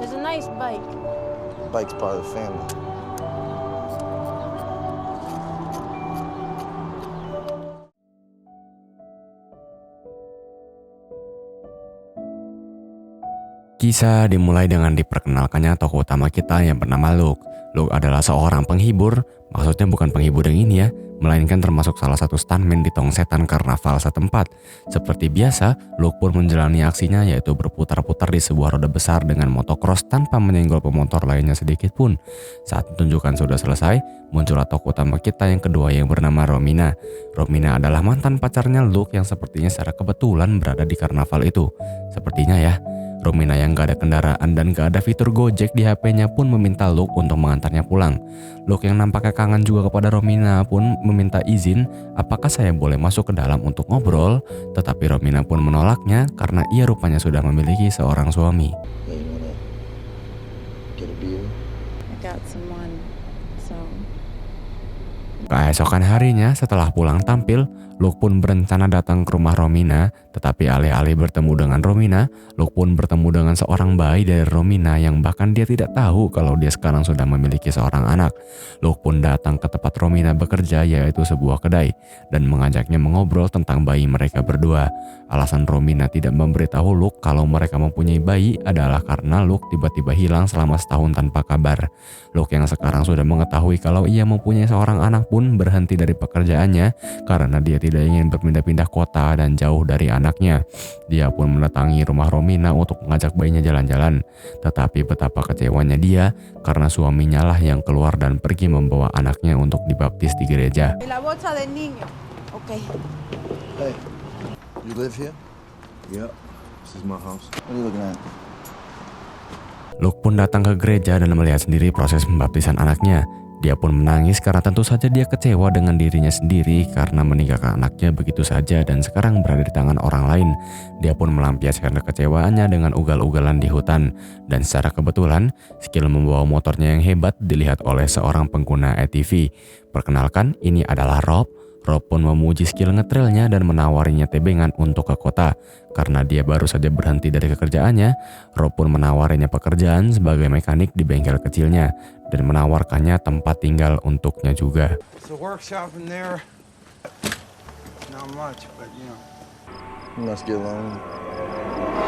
There's a nice bike. Bike's part of the family. Kisah dimulai dengan diperkenalkannya tokoh utama kita yang bernama Luke. Luke adalah seorang penghibur, maksudnya bukan penghibur yang ini ya, melainkan termasuk salah satu stuntman di tong setan karnaval setempat. Seperti biasa, Luke pun menjalani aksinya yaitu berputar-putar di sebuah roda besar dengan motocross tanpa menyenggol pemotor lainnya sedikit pun. Saat pertunjukan sudah selesai, muncullah tokoh utama kita yang kedua yang bernama Romina. Romina adalah mantan pacarnya Luke yang sepertinya secara kebetulan berada di karnaval itu. Sepertinya ya, Romina yang gak ada kendaraan dan gak ada fitur Gojek di HP-nya pun meminta Luke untuk mengantarnya pulang. Luke yang nampaknya kangen juga kepada Romina pun meminta izin apakah saya boleh masuk ke dalam untuk ngobrol, tetapi Romina pun menolaknya karena ia rupanya sudah memiliki seorang suami. Hey, you wanna get a beer? I got someone, so Keesokan harinya setelah pulang tampil, Luke pun berencana datang ke rumah Romina, tetapi alih-alih bertemu dengan Romina, Luke pun bertemu dengan seorang bayi dari Romina yang bahkan dia tidak tahu kalau dia sekarang sudah memiliki seorang anak. Luke pun datang ke tempat Romina bekerja yaitu sebuah kedai dan mengajaknya mengobrol tentang bayi mereka berdua. Alasan Romina tidak memberitahu Luke kalau mereka mempunyai bayi adalah karena Luke tiba-tiba hilang selama setahun tanpa kabar. Luke yang sekarang sudah mengetahui kalau ia mempunyai seorang anak pun berhenti dari pekerjaannya karena dia tidak ingin berpindah-pindah kota dan jauh dari anaknya. Dia pun mendatangi rumah Romina untuk mengajak bayinya jalan-jalan. Tetapi betapa kecewanya dia karena suaminya lah yang keluar dan pergi membawa anaknya untuk dibaptis di gereja. la bolsa del niño. Okay. Hey, you live here? Yep, this is my house. What are you looking at? Luke pun datang ke gereja dan melihat sendiri proses pembaptisan anaknya. Dia pun menangis karena tentu saja dia kecewa dengan dirinya sendiri karena meninggalkan anaknya begitu saja dan sekarang berada di tangan orang lain. Dia pun melampiaskan kekecewaannya dengan ugal-ugalan di hutan. Dan secara kebetulan, skill membawa motornya yang hebat dilihat oleh seorang pengguna ATV. Perkenalkan, ini adalah Rob. Rob pun memuji skill ngetrailnya dan menawarinya tebengan untuk ke kota. Karena dia baru saja berhenti dari pekerjaannya, Rob pun menawarinya pekerjaan sebagai mekanik di bengkel kecilnya dan menawarkannya tempat tinggal untuknya juga. So workshop in there, not much, but you know. You must get along.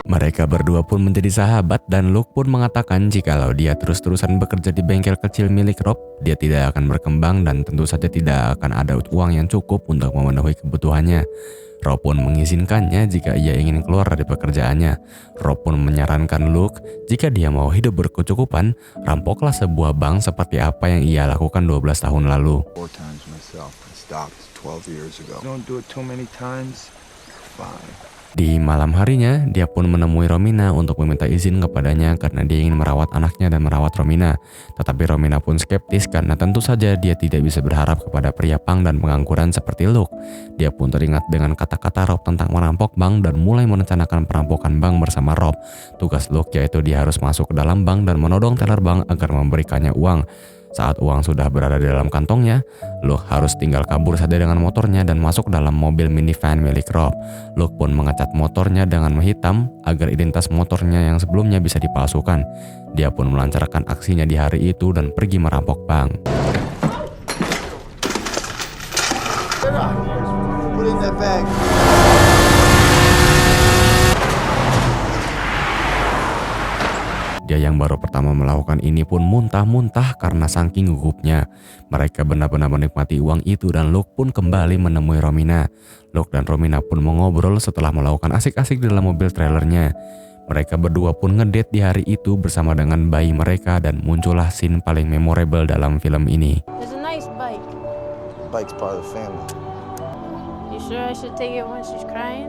Mereka berdua pun menjadi sahabat dan Luke pun mengatakan jikalau dia terus-terusan bekerja di bengkel kecil milik Rob, dia tidak akan berkembang dan tentu saja tidak akan ada uang yang cukup untuk memenuhi kebutuhannya. Rob pun mengizinkannya jika ia ingin keluar dari pekerjaannya. Rob pun menyarankan Luke jika dia mau hidup berkecukupan, rampoklah sebuah bank seperti apa yang ia lakukan 12 tahun lalu. 4 times myself. I stopped 12 years ago. Don't do it too many times. Fine. Di malam harinya, dia pun menemui Romina untuk meminta izin kepadanya karena dia ingin merawat anaknya dan merawat Romina. Tetapi Romina pun skeptis karena tentu saja dia tidak bisa berharap kepada pria pang dan pengangguran seperti Luke. Dia pun teringat dengan kata-kata Rob tentang merampok bank dan mulai merencanakan perampokan bank bersama Rob. Tugas Luke yaitu dia harus masuk ke dalam bank dan menodong teller bank agar memberikannya uang. Saat uang sudah berada di dalam kantongnya, Luke harus tinggal kabur saja dengan motornya dan masuk dalam mobil minivan milik Rob. Luke pun mengecat motornya dengan hitam agar identitas motornya yang sebelumnya bisa dipalsukan. Dia pun melancarkan aksinya di hari itu dan pergi merampok bank. Put it in that bag. Dia yang baru pertama melakukan ini pun muntah-muntah karena saking gugupnya. Mereka benar-benar menikmati uang itu dan Luke pun kembali menemui Romina. Luke dan Romina pun mengobrol setelah melakukan asik-asik di dalam mobil trailernya. Mereka berdua pun ngedate di hari itu bersama dengan bayi mereka dan muncullah scene paling memorable dalam film ini. There's a nice bike. Bike's part of the family. You sure I should take it when she's crying?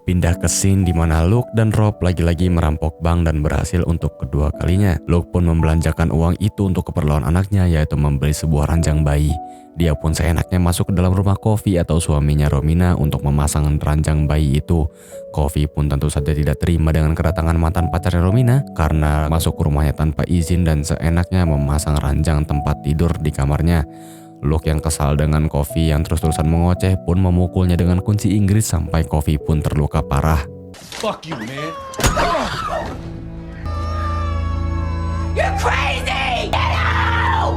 Pindah ke scene di mana Luke dan Rob lagi-lagi merampok bank dan berhasil untuk kedua kalinya. Luke pun membelanjakan uang itu untuk keperluan anaknya yaitu membeli sebuah ranjang bayi. Dia pun seenaknya masuk ke dalam rumah Kofi atau suaminya Romina untuk memasang ranjang bayi itu. Kofi pun tentu saja tidak terima dengan kedatangan mantan pacarnya Romina karena masuk ke rumahnya tanpa izin dan seenaknya memasang ranjang tempat tidur di kamarnya. Luke yang kesal dengan Kofi yang terus-terusan mengoceh pun memukulnya dengan kunci Inggris sampai Kofi pun terluka parah. Fuck you, man. You're crazy! Get out!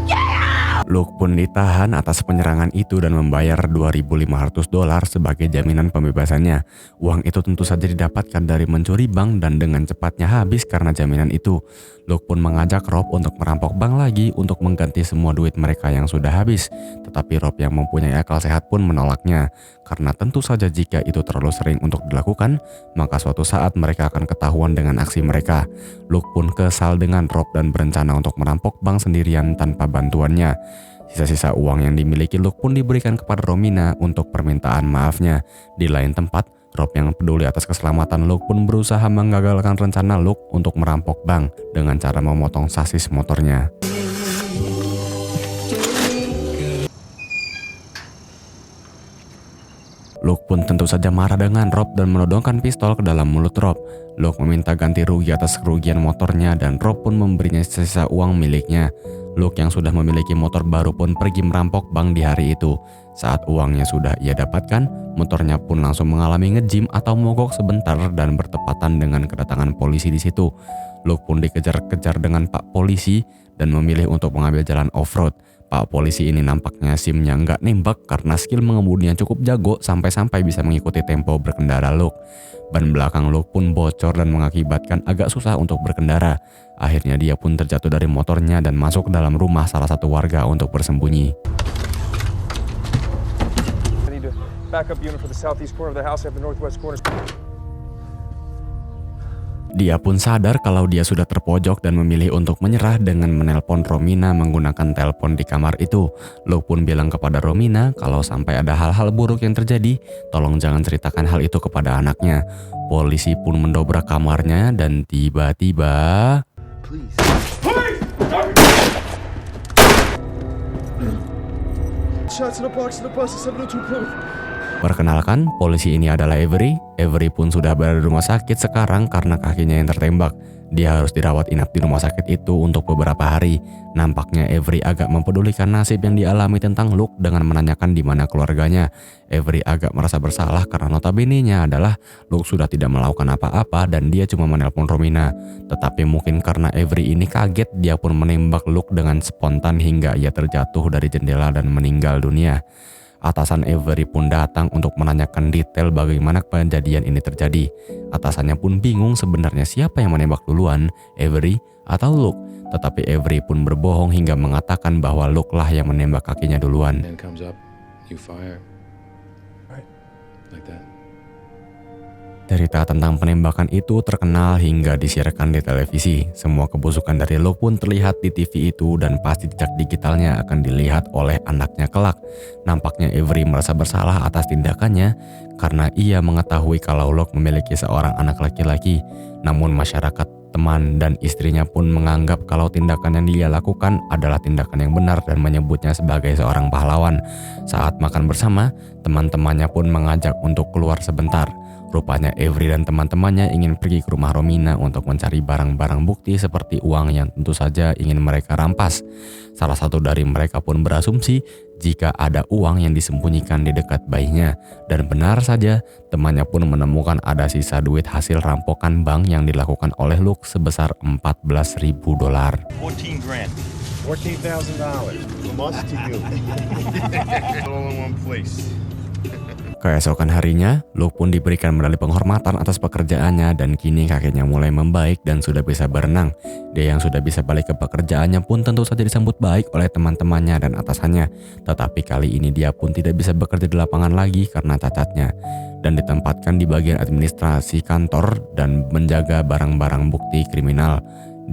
Get out! Luke pun ditahan atas penyerangan itu dan membayar $2.500 sebagai jaminan pembebasannya. Uang itu tentu saja didapatkan dari mencuri bank dan dengan cepatnya habis karena jaminan itu. Luke pun mengajak Rob untuk merampok bank lagi untuk mengganti semua duit mereka yang sudah habis. Tetapi Rob yang mempunyai akal sehat pun menolaknya. Karena tentu saja jika itu terlalu sering untuk dilakukan, maka suatu saat mereka akan ketahuan dengan aksi mereka. Luke pun kesal dengan Rob dan berencana untuk merampok bank sendirian tanpa bantuannya. Sisa-sisa uang yang dimiliki Luke pun diberikan kepada Romina untuk permintaan maafnya. Di lain tempat, Rob yang peduli atas keselamatan Luke pun berusaha menggagalkan rencana Luke untuk merampok bank dengan cara memotong sasis motornya. Luke pun tentu saja marah dengan Rob dan menodongkan pistol ke dalam mulut Rob. Luke meminta ganti rugi atas kerugian motornya dan Rob pun memberinya sisa uang miliknya. Luke yang sudah memiliki motor baru pun pergi merampok bank di hari itu. Saat uangnya sudah ia dapatkan, motornya pun langsung mengalami ngejim atau mogok sebentar dan bertepatan dengan kedatangan polisi di situ. Luke pun dikejar-kejar dengan Pak Polisi dan memilih untuk mengambil jalan off-road. Pak Polisi ini nampaknya SIM-nya nggak nembak karena skill mengemudinya cukup jago sampai-sampai bisa mengikuti tempo berkendara Luke. Ban belakang Luke pun bocor dan mengakibatkan agak susah untuk berkendara. Akhirnya dia pun terjatuh dari motornya dan masuk ke dalam rumah salah satu warga untuk bersembunyi. I need to back up unit for the southeast corner of the house. I have the northwest corner. Dia pun sadar kalau dia sudah terpojok dan memilih untuk menyerah dengan menelpon Romina menggunakan telepon di kamar itu. Luke pun bilang kepada Romina kalau sampai ada hal-hal buruk yang terjadi, tolong jangan ceritakan hal itu kepada anaknya. Polisi pun mendobrak kamarnya dan tiba-tiba... Shots in the box in the bus, 702 Plymouth. Perkenalkan, polisi ini adalah Avery. Avery pun sudah berada di rumah sakit sekarang karena kakinya yang tertembak. Dia harus dirawat inap di rumah sakit itu untuk beberapa hari. Nampaknya Avery agak mempedulikan nasib yang dialami tentang Luke dengan menanyakan di mana keluarganya. Avery agak merasa bersalah karena notabene-nya adalah Luke sudah tidak melakukan apa-apa dan dia cuma menelpon Romina. Tetapi mungkin karena Avery ini kaget, dia pun menembak Luke dengan spontan hingga ia terjatuh dari jendela dan meninggal dunia. Atasan Avery pun datang untuk menanyakan detail bagaimana kejadian ini terjadi. Atasannya pun bingung sebenarnya siapa yang menembak duluan, Avery atau Luke. Tetapi Avery pun berbohong hingga mengatakan bahwa Luke lah yang menembak kakinya duluan. Man comes up, you fire. Right. Like that. Cerita tentang penembakan itu terkenal hingga disiarkan di televisi. Semua kebusukan dari Luke pun terlihat di TV itu dan pasti jejak digitalnya akan dilihat oleh anaknya kelak. Nampaknya Avery merasa bersalah atas tindakannya karena ia mengetahui kalau Luke memiliki seorang anak laki-laki. Namun masyarakat, teman, dan istrinya pun menganggap kalau tindakan yang dia lakukan adalah tindakan yang benar dan menyebutnya sebagai seorang pahlawan. Saat makan bersama, teman-temannya pun mengajak untuk keluar sebentar. Rupanya Avery dan teman-temannya ingin pergi ke rumah Romina untuk mencari barang-barang bukti seperti uang yang tentu saja ingin mereka rampas. Salah satu dari mereka pun berasumsi jika ada uang yang disembunyikan di dekat bayinya. Dan benar saja, temannya pun menemukan ada sisa duit hasil rampokan bank yang dilakukan oleh Luke sebesar $14.000. 14 grand. $14,000. Must to you. All in one place. Keesokan harinya, Luke pun diberikan medali penghormatan atas pekerjaannya dan kini kakinya mulai membaik dan sudah bisa berenang. Dia yang sudah bisa balik ke pekerjaannya pun tentu saja disambut baik oleh teman-temannya dan atasannya. Tetapi kali ini dia pun tidak bisa bekerja di lapangan lagi karena cacatnya dan ditempatkan di bagian administrasi kantor dan menjaga barang-barang bukti kriminal.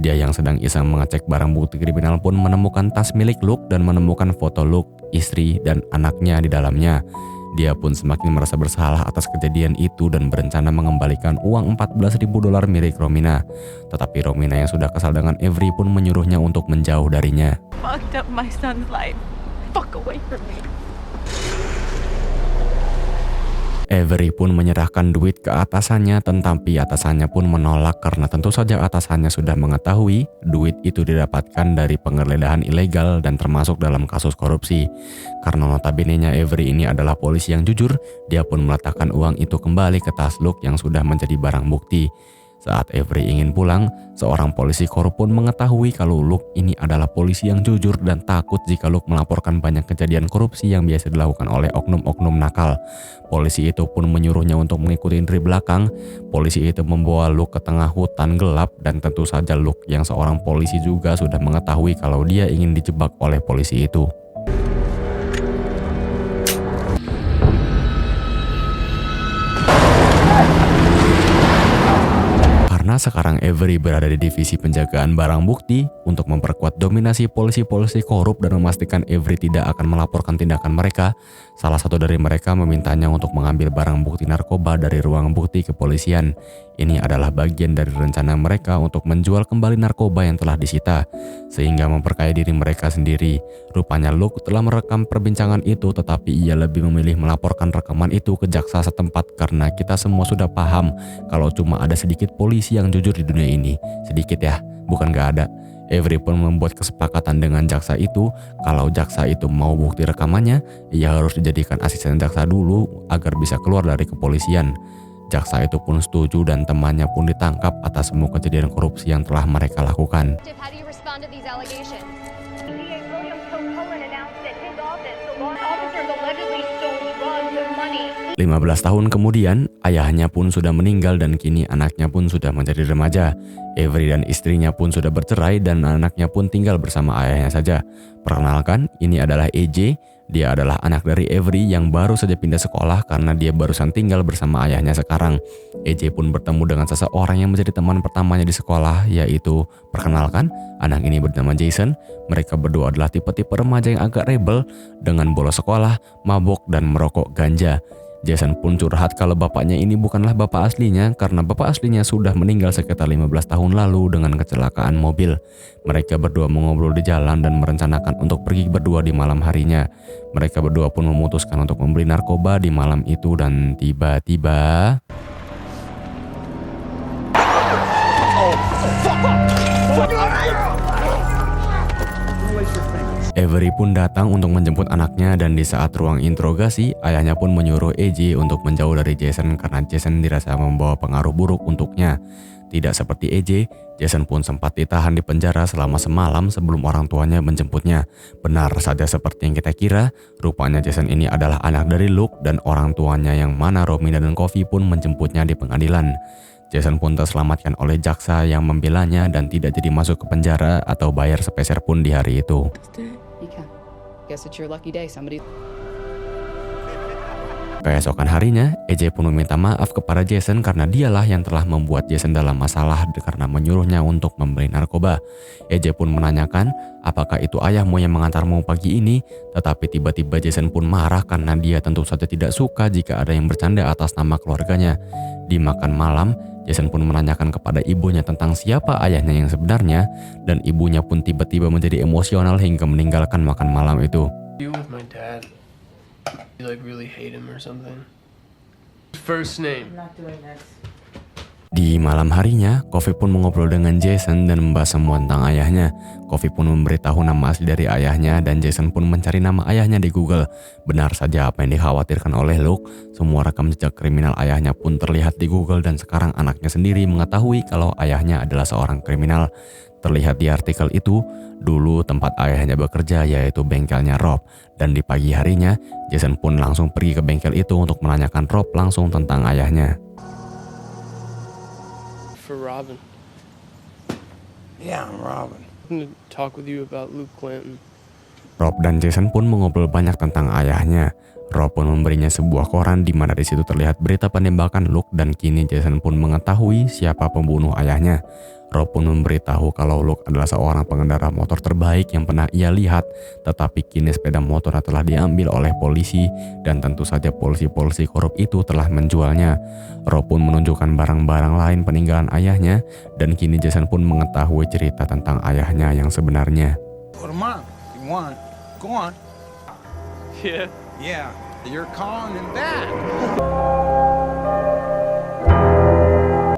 Dia yang sedang iseng mengecek barang bukti kriminal pun menemukan tas milik Luke dan menemukan foto Luke, istri, dan anaknya di dalamnya. Dia pun semakin merasa bersalah atas kejadian itu dan berencana mengembalikan uang $14.000 milik Romina. Tetapi Romina yang sudah kesal dengan Avery pun menyuruhnya untuk menjauh darinya. Fucked up my son's life. Fuck away from me. Avery pun menyerahkan duit ke atasannya, tetapi atasannya pun menolak karena tentu saja atasannya sudah mengetahui duit itu didapatkan dari penggeledahan ilegal dan termasuk dalam kasus korupsi. Karena notabene-nya Avery ini adalah polisi yang jujur, dia pun meletakkan uang itu kembali ke tas Luke yang sudah menjadi barang bukti. Saat Avery ingin pulang, seorang polisi korup pun mengetahui kalau Luke ini adalah polisi yang jujur dan takut jika Luke melaporkan banyak kejadian korupsi yang biasa dilakukan oleh oknum-oknum nakal. Polisi itu pun menyuruhnya untuk mengikuti dari belakang. Polisi itu membawa Luke ke tengah hutan gelap dan tentu saja Luke yang seorang polisi juga sudah mengetahui kalau dia ingin dijebak oleh polisi itu. Karena sekarang Avery berada di divisi penjagaan barang bukti untuk memperkuat dominasi polisi-polisi korup dan memastikan Avery tidak akan melaporkan tindakan mereka, salah satu dari mereka memintanya untuk mengambil barang bukti narkoba dari ruang bukti kepolisian. Ini adalah bagian dari rencana mereka untuk menjual kembali narkoba yang telah disita, sehingga memperkaya diri mereka sendiri. Rupanya Luke telah merekam perbincangan itu, tetapi ia lebih memilih melaporkan rekaman itu ke jaksa setempat karena kita semua sudah paham kalau cuma ada sedikit polisi yang jujur di dunia ini. Sedikit ya, bukan gak ada. Avery pun membuat kesepakatan dengan jaksa itu kalau jaksa itu mau bukti rekamannya, ia harus dijadikan asisten jaksa dulu agar bisa keluar dari kepolisian. Jaksa itu pun setuju dan temannya pun ditangkap atas semua kejadian korupsi yang telah mereka lakukan. How do you respond to these allegations? DA William Cohen announced that his office, the law officers allegedly stole drugs and money. 15 tahun kemudian, ayahnya pun sudah meninggal dan kini anaknya pun sudah menjadi remaja. Avery dan istrinya pun sudah bercerai dan anaknya pun tinggal bersama ayahnya saja. Perkenalkan, ini adalah AJ. Dia adalah anak dari Avery yang baru saja pindah sekolah karena dia barusan tinggal bersama ayahnya sekarang. AJ pun bertemu dengan seseorang yang menjadi teman pertamanya di sekolah, yaitu, perkenalkan, anak ini bernama Jason. Mereka berdua adalah tipe-tipe remaja yang agak rebel dengan bolos sekolah, mabuk, dan merokok ganja. Jason pun curhat kalau bapaknya ini bukanlah bapak aslinya karena bapak aslinya sudah meninggal sekitar 15 tahun lalu dengan kecelakaan mobil. Mereka berdua mengobrol di jalan dan merencanakan untuk pergi berdua di malam harinya. Mereka berdua pun memutuskan untuk membeli narkoba di malam itu dan tiba-tiba... Avery pun datang untuk menjemput anaknya dan di saat ruang interogasi, ayahnya pun menyuruh AJ untuk menjauh dari Jason karena Jason dirasa membawa pengaruh buruk untuknya. Tidak seperti AJ, Jason pun sempat ditahan di penjara selama semalam sebelum orang tuanya menjemputnya. Benar saja seperti yang kita kira, rupanya Jason ini adalah anak dari Luke dan orang tuanya yang mana Romina dan Coffee pun menjemputnya di pengadilan. Jason pun terselamatkan oleh jaksa yang membelanya dan tidak jadi masuk ke penjara atau bayar sepeser pun di hari itu. Guess it's your lucky day. Somebody. Keesokan harinya, AJ pun meminta maaf kepada Jason karena dialah yang telah membuat Jason dalam masalah karena menyuruhnya untuk membeli narkoba. AJ pun menanyakan apakah itu ayahmu yang mengantarmu pagi ini, tetapi tiba-tiba Jason pun marah karena dia tentu saja tidak suka jika ada yang bercanda atas nama keluarganya. Di makan malam, Jason pun menanyakan kepada ibunya tentang siapa ayahnya yang sebenarnya dan ibunya pun tiba-tiba menjadi emosional hingga meninggalkan makan malam itu. You with my dad? You like really hate him or something? First name. I'm not doing this. Di malam harinya, Coffee pun mengobrol dengan Jason dan membahas semua tentang ayahnya. Coffee pun memberitahu nama asli dari ayahnya dan Jason pun mencari nama ayahnya di Google. Benar saja apa yang dikhawatirkan oleh Luke, semua rekam jejak kriminal ayahnya pun terlihat di Google dan sekarang anaknya sendiri mengetahui kalau ayahnya adalah seorang kriminal. Terlihat di artikel itu, dulu tempat ayahnya bekerja yaitu bengkelnya Rob. Dan di pagi harinya, Jason pun langsung pergi ke bengkel itu untuk menanyakan Rob langsung tentang ayahnya. For Robin. Yeah, I'm Robin. I'm to talk with you about Luke Clanton. Rob dan Jason pun mengobrol banyak tentang ayahnya. Rob pun memberinya sebuah koran di mana di situ terlihat berita penembakan Luke dan kini Jason pun mengetahui siapa pembunuh ayahnya. Rob pun memberitahu kalau Luke adalah seorang pengendara motor terbaik yang pernah ia lihat, tetapi kini sepeda motornya telah diambil oleh polisi dan tentu saja polisi-polisi korup itu telah menjualnya. Rob pun menunjukkan barang-barang lain peninggalan ayahnya dan kini Jason pun mengetahui cerita tentang ayahnya yang sebenarnya. Put 'em on. If you want. Go on. Yeah. Yeah. You're calling him back.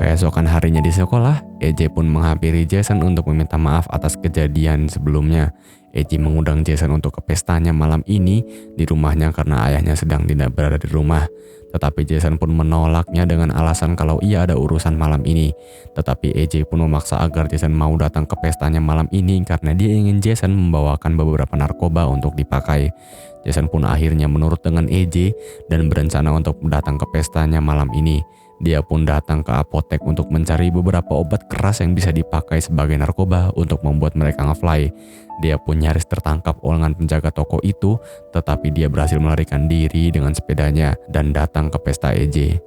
Keesokan harinya di sekolah, EJ pun menghampiri Jason untuk meminta maaf atas kejadian sebelumnya. EJ mengundang Jason untuk ke pestanya malam ini di rumahnya karena ayahnya sedang tidak berada di rumah. Tetapi Jason pun menolaknya dengan alasan kalau ia ada urusan malam ini. Tetapi EJ pun memaksa agar Jason mau datang ke pestanya malam ini karena dia ingin Jason membawakan beberapa narkoba untuk dipakai. Jason pun akhirnya menurut dengan EJ dan berencana untuk datang ke pestanya malam ini. Dia pun datang ke apotek untuk mencari beberapa obat keras yang bisa dipakai sebagai narkoba untuk membuat mereka nge-fly. Dia pun nyaris tertangkap oleh penjaga toko itu, tetapi dia berhasil melarikan diri dengan sepedanya dan datang ke pesta EJ.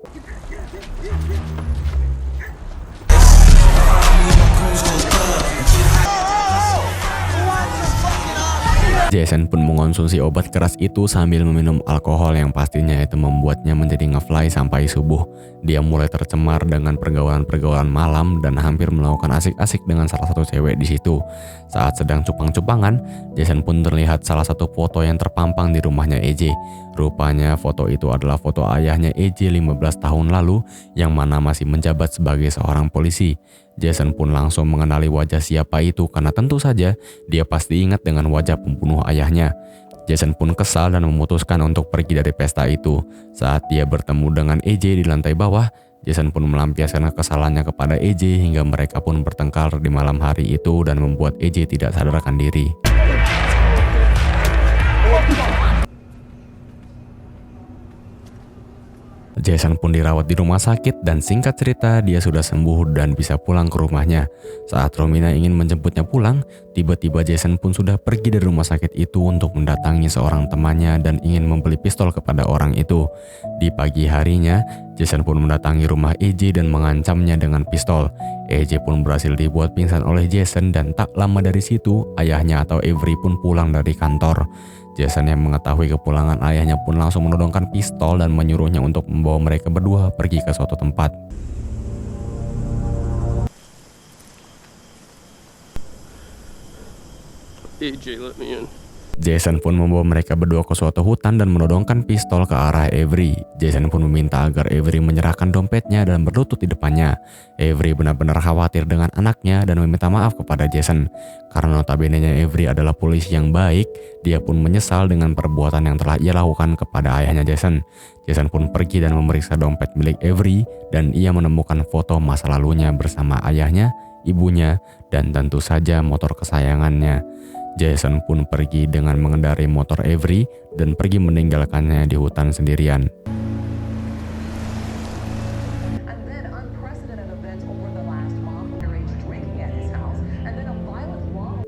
Jason pun mengonsumsi obat keras itu sambil meminum alkohol yang pastinya itu membuatnya menjadi nge-fly sampai subuh. Dia mulai tercemar dengan pergaulan-pergaulan malam dan hampir melakukan asik-asik dengan salah satu cewek di situ. Saat sedang cupang-cupangan, Jason pun terlihat salah satu foto yang terpampang di rumahnya EJ. Rupanya foto itu adalah foto ayahnya EJ 15 tahun lalu yang mana masih menjabat sebagai seorang polisi. Jason pun langsung mengenali wajah siapa itu karena tentu saja dia pasti ingat dengan wajah pembunuh ayahnya. Jason pun kesal dan memutuskan untuk pergi dari pesta itu. Saat dia bertemu dengan EJ di lantai bawah, Jason pun melampiaskan kesalahannya kepada EJ hingga mereka pun bertengkar di malam hari itu dan membuat EJ tidak sadarkan diri. Jason pun dirawat di rumah sakit dan singkat cerita dia sudah sembuh dan bisa pulang ke rumahnya. Saat Romina ingin menjemputnya pulang, tiba-tiba Jason pun sudah pergi dari rumah sakit itu untuk mendatangi seorang temannya dan ingin membeli pistol kepada orang itu. Di pagi harinya, Jason pun mendatangi rumah EJ dan mengancamnya dengan pistol. EJ pun berhasil dibuat pingsan oleh Jason dan tak lama dari situ ayahnya atau Avery pun pulang dari kantor. Jason yang mengetahui kepulangan ayahnya pun langsung menodongkan pistol dan menyuruhnya untuk membawa mereka berdua pergi ke suatu tempat. AJ, let me in. Jason pun membawa mereka berdua ke suatu hutan dan menodongkan pistol ke arah Avery. Jason pun meminta agar Avery menyerahkan dompetnya dan berlutut di depannya. Avery benar-benar khawatir dengan anaknya dan meminta maaf kepada Jason. Karena notabene-nya Avery adalah polisi yang baik, dia pun menyesal dengan perbuatan yang telah ia lakukan kepada ayahnya Jason. Jason pun pergi dan memeriksa dompet milik Avery dan ia menemukan foto masa lalunya bersama ayahnya, ibunya, dan tentu saja motor kesayangannya. Jason pun pergi dengan mengendarai motor Avery dan pergi meninggalkannya di hutan sendirian.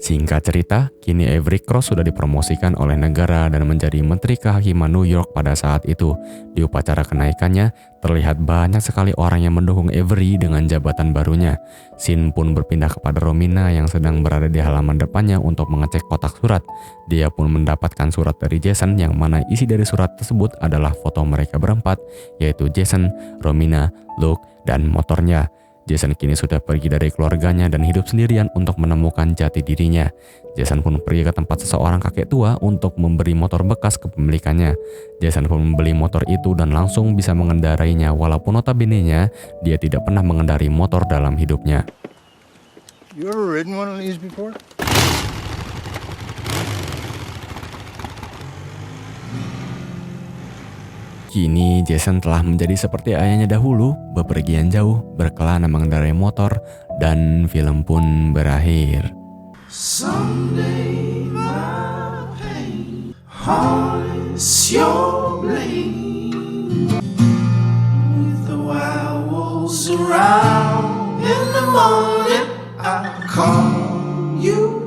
Singkat cerita, kini Avery Cross sudah dipromosikan oleh negara dan menjadi Menteri Kehakiman New York pada saat itu. Di upacara kenaikannya, terlihat banyak sekali orang yang mendukung Avery dengan jabatan barunya. Scene pun berpindah kepada Romina yang sedang berada di halaman depannya untuk mengecek kotak surat. Dia pun mendapatkan surat dari Jason yang mana isi dari surat tersebut adalah foto mereka berempat, yaitu Jason, Romina, Luke, dan motornya. Jason kini sudah pergi dari keluarganya dan hidup sendirian untuk menemukan jati dirinya. Jason pun pergi ke tempat seseorang kakek tua untuk memberi motor bekas kepemilikannya. Jason pun membeli motor itu dan langsung bisa mengendarainya walaupun notabene-nya dia tidak pernah mengendari motor dalam hidupnya. You ever ridden one of these before? Kini Jason telah menjadi seperti ayahnya dahulu, bepergian jauh, berkelana mengendarai motor, dan film pun berakhir. Someday my pain haunts your blade with the wild wolves around. In the morning I call you.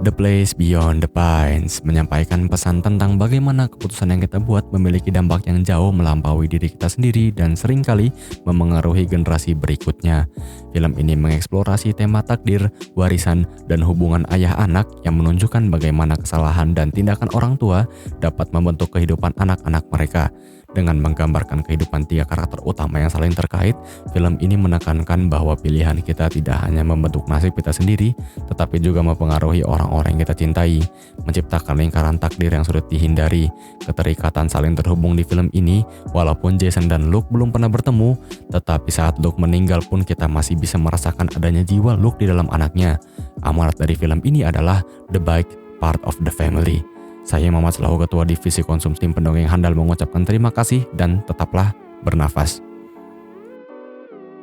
The Place Beyond the Pines menyampaikan pesan tentang bagaimana keputusan yang kita buat memiliki dampak yang jauh melampaui diri kita sendiri dan seringkali memengaruhi generasi berikutnya. Film ini mengeksplorasi tema takdir, warisan, dan hubungan ayah anak yang menunjukkan bagaimana kesalahan dan tindakan orang tua dapat membentuk kehidupan anak-anak mereka. Dengan menggambarkan kehidupan 3 karakter utama yang saling terkait, film ini menekankan bahwa pilihan kita tidak hanya membentuk nasib kita sendiri, tetapi juga mempengaruhi orang-orang yang kita cintai, menciptakan lingkaran takdir yang sulit dihindari. Keterikatan saling terhubung di film ini, walaupun Jason dan Luke belum pernah bertemu, tetapi saat Luke meninggal pun kita masih bisa merasakan adanya jiwa Luke di dalam anaknya. Amanat dari film ini adalah the big part of the family. Saya Muhammad selaku Ketua Divisi Konsumsi Tim Pendongeng Handal mengucapkan terima kasih dan tetaplah bernafas.